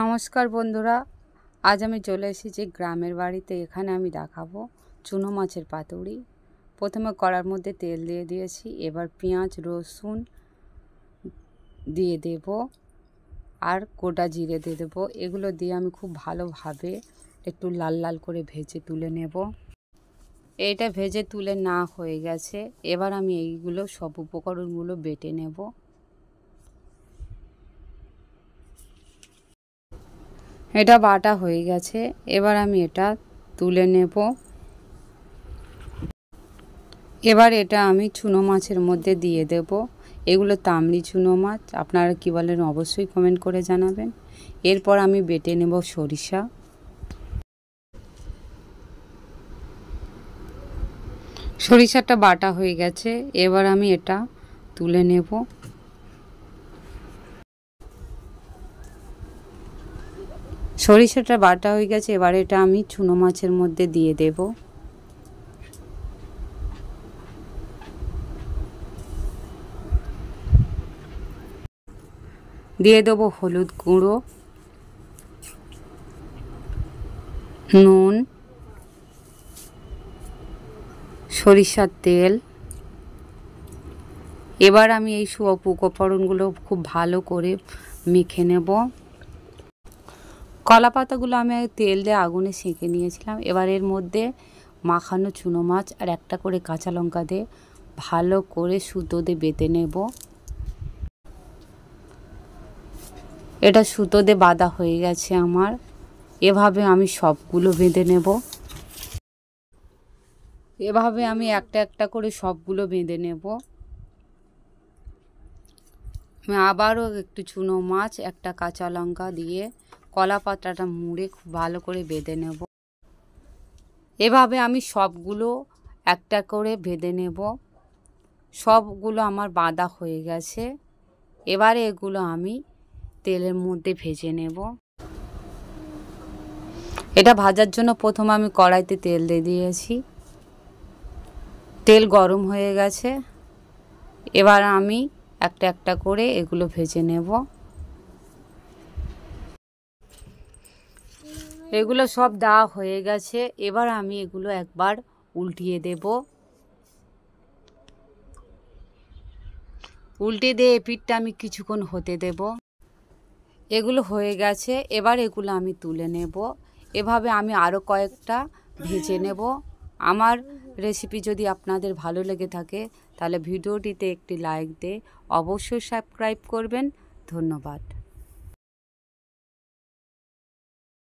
নমস্কার বন্ধুরা, আজ আমি চলে এসেছি গ্রামের বাড়িতে। এখানে আমি দেখাবো চুনো মাছের পাতুড়ি। প্রথমে কড়ার মধ্যে তেল দিয়ে দিয়েছি, এবার পেঁয়াজ রসুন দিয়ে দেব আর গোটা জিরে দিয়ে দেবো। এগুলো দিয়ে আমি খুব ভালোভাবে একটু লাল লাল করে ভেজে তুলে নেব। এইটা ভেজে তুলে না হয়ে গেছে, এবার আমি এইগুলো সব উপকরণগুলো বেটে নেব। এটা বাটা হয়ে গেছে, এবার আমি এটা তুলে নেব। এবার এটা আমি চুনো মাছের মধ্যে দিয়ে দেব। এগুলো তামড়ি চুনো মাছ, আপনারা কি বলেন অবশ্যই কমেন্ট করে জানাবেন। এরপর আমি বেটে নেব সরিষা। সরিষাটা বাটা হয়ে গেছে, এবার আমি এটা তুলে নেব। সরিষাটা বাটা হয়ে গেছে, এবার এটা আমি চুনো মাছের মধ্যে দিয়ে দেব। দিয়ে দেবো হলুদ গুঁড়ো, নুন, সরিষার তেল। এবার আমি এই সব উপকরণগুলো খুব ভালো করে মেখে নেব। কলা পাতাগুলো আমি তেল দিয়ে আগুনে সেঁকে নিয়েছিলাম। এবার এর মধ্যে মাখানো চুনো মাছ আর একটা করে কাঁচা লঙ্কা দিয়ে ভালো করে সুতো দিয়ে বেঁধে নেব। এটা সুতো দিয়ে বাঁধা হয়ে গেছে আমার। এভাবে আমি সবগুলো বেঁধে নেব। এভাবে আমি একটা একটা করে সবগুলো বেঁধে নেব। আমি আবারও একটু চুনো মাছ, একটা কাঁচা লঙ্কা দিয়ে কলা পাতাটা মুড়ে খুব ভালো করে বেঁধে নেব। এভাবে আমি সবগুলো একটা করে বেঁধে নেব। সবগুলো আমার বাঁধা হয়ে গেছে, এবারে এগুলো আমি তেলের মধ্যে ভেজে নেব। এটা ভাজার জন্য প্রথমে আমি কড়াইতে তেল দিয়ে দিয়েছি। তেল গরম হয়ে গেছে, এবার আমি একটা একটা করে এগুলো ভেজে নেব। এগুলো সব দেওয়া হয়ে গেছে, এবার আমি এগুলো একবার উল্টিয়ে দেব। উল্টে দিয়ে এপিঠটা আমি কিছুক্ষণ হতে দেব। এগুলো হয়ে গেছে, এবার এগুলো আমি তুলে নেব। এভাবে আমি আরও কয়েকটা ভেজে নেব। আমার রেসিপি যদি আপনাদের ভালো লেগে থাকে তাহলে ভিডিওটিতে একটি লাইক দিয়ে অবশ্যই সাবস্ক্রাইব করবেন। ধন্যবাদ।